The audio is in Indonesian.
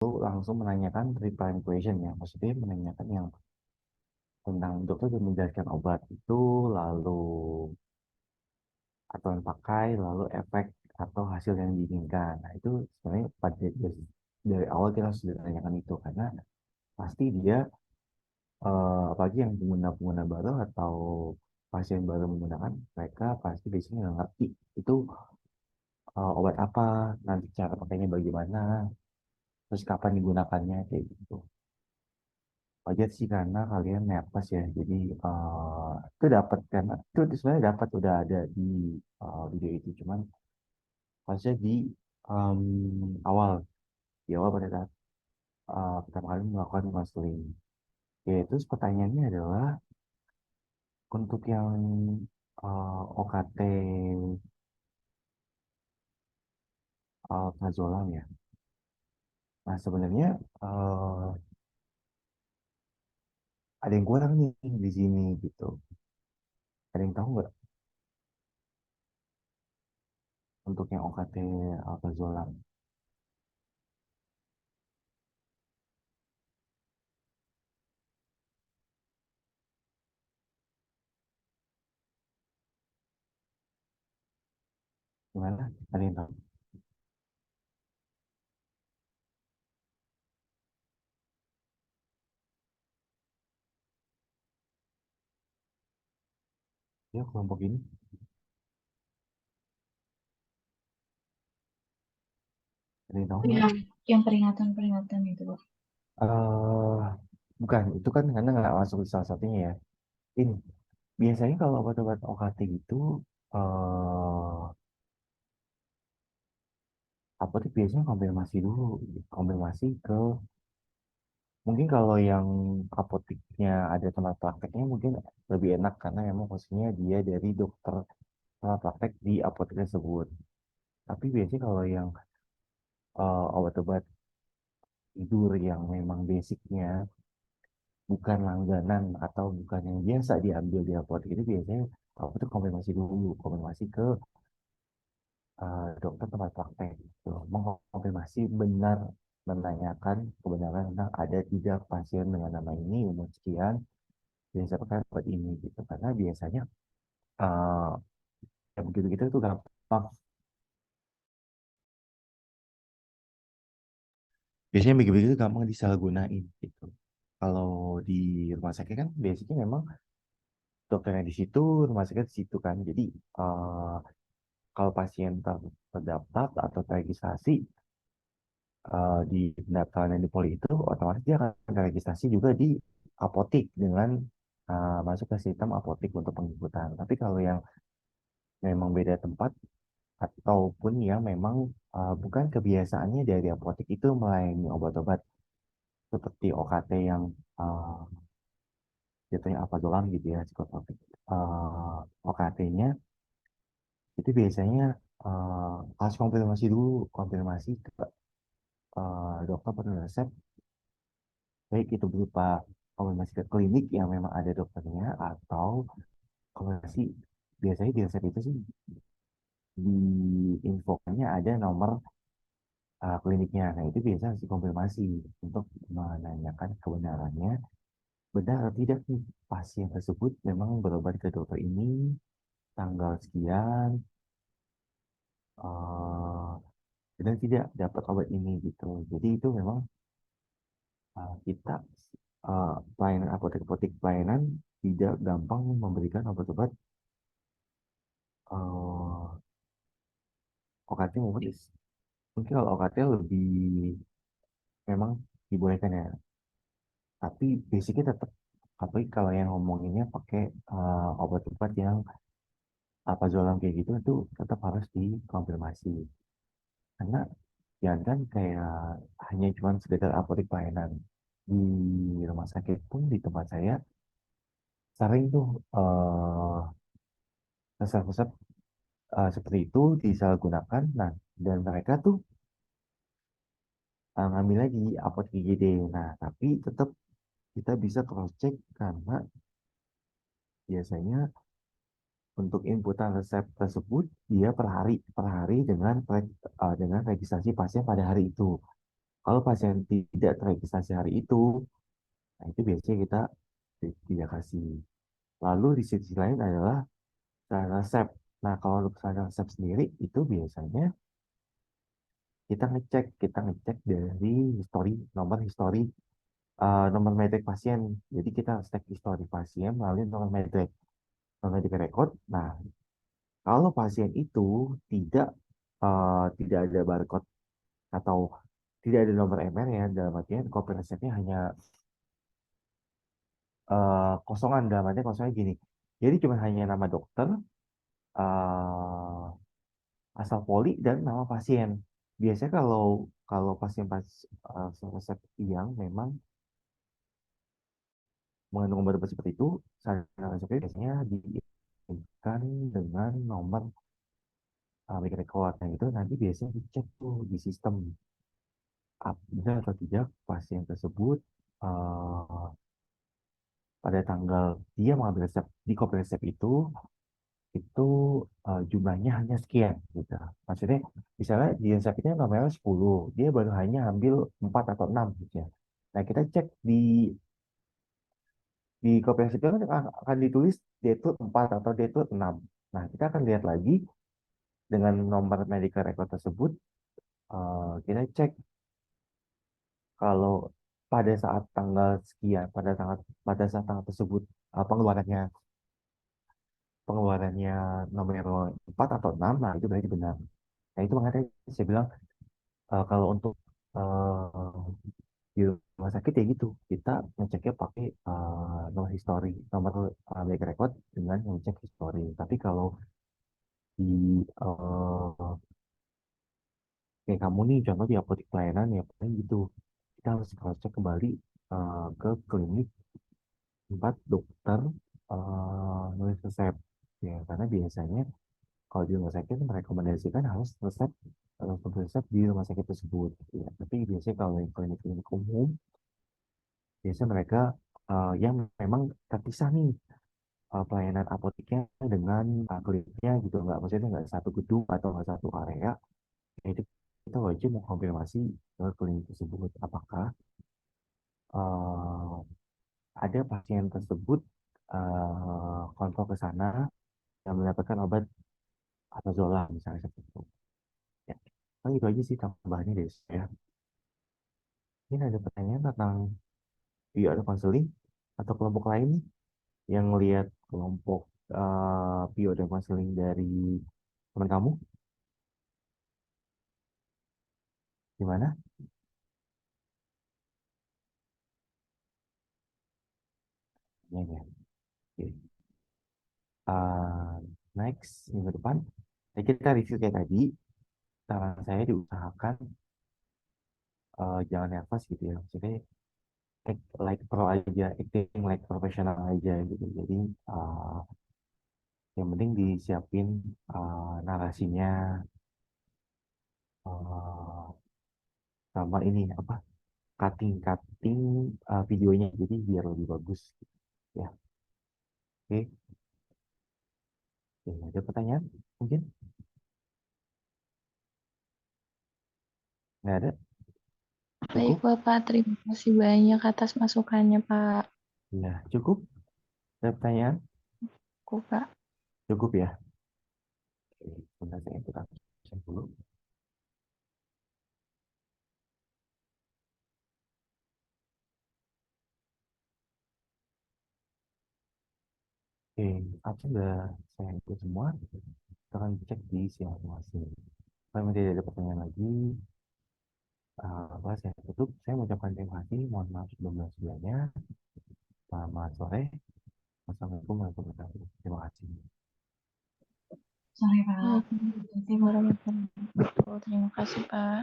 langsung menanyakan treatment question ya, maksudnya menanyakan yang tentang dokter sudah menjelaskan obat itu, lalu aturan pakai, lalu efek atau hasil yang diinginkan. Nah itu sebenarnya pada dari awal kita harus ditanyakan itu karena pasti dia apalagi yang pengguna-pengguna baru atau pasien baru menggunakan, mereka pasti biasanya nggak ngerti itu obat apa, nanti cara pakainya bagaimana, terus kapan digunakannya kayak gitu. Wajar sih karena kalian nervous ya, jadi itu dapat karena itu sebenarnya dapat udah ada di video itu, cuman harusnya di em, awal di awal pada saat pertama kali melakukan konseling. Ya, terus pertanyaannya adalah untuk yang OKT alprazolam ya. Nah sebenarnya eh, ada yang kurang nih di sini gitu. Ada yang tahu nggak untuk yang OKT alprazolam? Gimana? Ada yang tahu? Ya kelompok ini ada yang tahu nggak? Yang peringatan-peringatan itu, Pak. eh Bukan, itu kan karena nggak masuk di salah satunya ya. Ini biasanya kalau obat-obat OKT itu eh apotek biasanya konfirmasi dulu, konfirmasi ke mungkin kalau yang apoteknya ada tempat prakteknya mungkin lebih enak karena memang posisinya dia dari dokter tempat praktek di apotek tersebut. Tapi biasanya kalau yang obat-obat tidur yang memang basicnya bukan langganan atau bukan yang biasa diambil di apotek itu biasanya apotek konfirmasi dulu, konfirmasi ke dokter tempat praktek gitu. Mengkonfirmasi benar, menanyakan kebenaran tentang ada tidak pasien dengan nama ini umur sekian biasa pakai obat ini gitu karena biasanya eh ya begitu gitu tuh gampang, biasanya begitu itu gampang disalahgunain gitu. Kalau di rumah sakit kan biasanya memang dokternya di situ, rumah sakit di situ kan, jadi eh kalau pasien terdaftar atau terregistrasi di pendaftaran yang di Poli itu otomatis dia akan terregistrasi juga di apotik dengan masuk ke sistem apotik untuk pengikutan. Tapi kalau yang memang beda tempat ataupun yang memang bukan kebiasaannya dari apotik itu melayani obat-obat seperti OKT yang uh, jatuhnya apa doang gitu ya psikotropik. OKT-nya itu biasanya harus konfirmasi dulu, konfirmasi ke dokter pada resep, baik itu berupa konfirmasi ke klinik yang memang ada dokternya atau konfirmasi biasanya di resep itu sih di infokannya ada nomor kliniknya. Nah itu biasa harus dikonfirmasi untuk menanyakan kebenarannya benar atau tidak nih pasien tersebut memang berobat ke dokter ini tanggal sekian eh benar tidak dapat obat ini gitu. Jadi itu memang kita pelayanan apotek-apotek pelayanan tidak gampang memberikan obat-obat eh OKT maupun mungkin kalau OKT lebih memang dibolehkan ya, tapi basicnya tetap apalagi kalau yang ngomonginnya pakai obat-obat yang apa zolam kayak gitu itu tetap harus dikonfirmasi karena jangan kan kayak hanya cuma sekedar apotek pelayanan di rumah sakit pun di tempat saya sering tuh resep-resep seperti itu disalahgunakan. Nah, dan mereka tuh ngambil lagi apotek IGD. Nah, tapi tetap kita bisa cross check karena biasanya untuk inputan resep tersebut dia per hari dengan registrasi pasien pada hari itu. Kalau pasien tidak terregistrasi hari itu, nah itu biasanya kita tidak kasih. Lalu di sisi lain adalah syarat resep. Nah, kalau untuk syarat resep sendiri itu biasanya kita ngecek dari histori, nomor metrik pasien. Jadi kita cek histori pasien melalui nomor metrik record. Nah, kalau pasien itu tidak ada barcode atau tidak ada nomor MR ya, dalam artian kopi resepnya hanya kosongan, dalam artian kosongnya gini. Jadi cuma hanya nama dokter, eh, asal poli dan nama pasien. Biasanya kalau kalau pasien resep yang memang mengandung obat seperti itu, sarana resepnya biasanya diisikan dengan nomor mic record. Nah, itu nanti biasanya dicek tuh di sistem benar atau tidak pasien tersebut eh, pada tanggal dia mengambil resep di kopi resep itu jumlahnya hanya sekian gitu. Maksudnya misalnya di resepnya nominal 10, dia baru hanya ambil 4 atau 6 gitu ya. Nah, kita cek di kopi resepnya kan akan ditulis D-Tube 4 atau D-Tube 6. Nah, kita akan lihat lagi dengan nomor medical record tersebut, kita cek kalau pada saat tanggal sekian, pada saat tanggal tersebut pengeluarannya pengeluarannya nomor 4 atau 6, nah itu berarti benar. Nah, itu makanya saya bilang kalau untuk eh, di rumah sakit ya gitu, kita ngeceknya pakai nomor histori, nomor medical record dengan ngecek histori. Tapi kalau di kayak kamu nih, contoh di apotek pelayanan ya paling gitu, kita harus cross check kembali ke klinik tempat dokter nulis resep ya, karena biasanya kalau di rumah sakit merekomendasikan harus resep di rumah sakit tersebut ya. Tapi biasanya kalau yang klinik-klinik umum, biasanya mereka yang memang terpisah nih pelayanan apoteknya dengan kliniknya gitu, nggak, maksudnya nggak satu gedung atau nggak satu area. Ya, itu kita wajib mengkonfirmasi ke klinik tersebut apakah eh, ada pasien tersebut kontrol ke sana dan mendapatkan obat atau Zola misalnya seperti itu. Ya, kan itu aja sih tambahannya deh ya. Ini ada pertanyaan tentang PO konseling atau kelompok lain nih yang lihat kelompok PO dan konseling dari teman kamu gimana? Ya, ya. Oke. Uh, Next minggu depan, ya kita review kayak tadi. Saran saya diusahakan jangan nervous gitu ya. Maksudnya act like pro aja, acting like profesional aja gitu. Jadi uh, yang penting disiapin narasinya, uh, sama ini apa, cutting-cutting videonya, jadi biar lebih bagus. Ya, oke. Oke, ada pertanyaan? Mungkin nggak ada? Baik, Cukup? Bapak. Terima kasih banyak atas masukannya, Pak. Ya, cukup. Ada pertanyaan? Pak. Cukup ya. Oke, sebentar saya ikut absen dulu. Oke, absen sudah saya ikut semua. Kita akan cek di siang masing-masing. Kalau tidak ada pertanyaan lagi, apa saya tutup. Saya mengucapkan terima kasih. Mohon maaf sebelum-sebelumnya. Selamat sore. Wassalamualaikum warahmatullahi wabarakatuh. Terima kasih. Sorry, Pak. Waalaikumsalam warahmatullahi wabarakatuh. Terima kasih, Pak.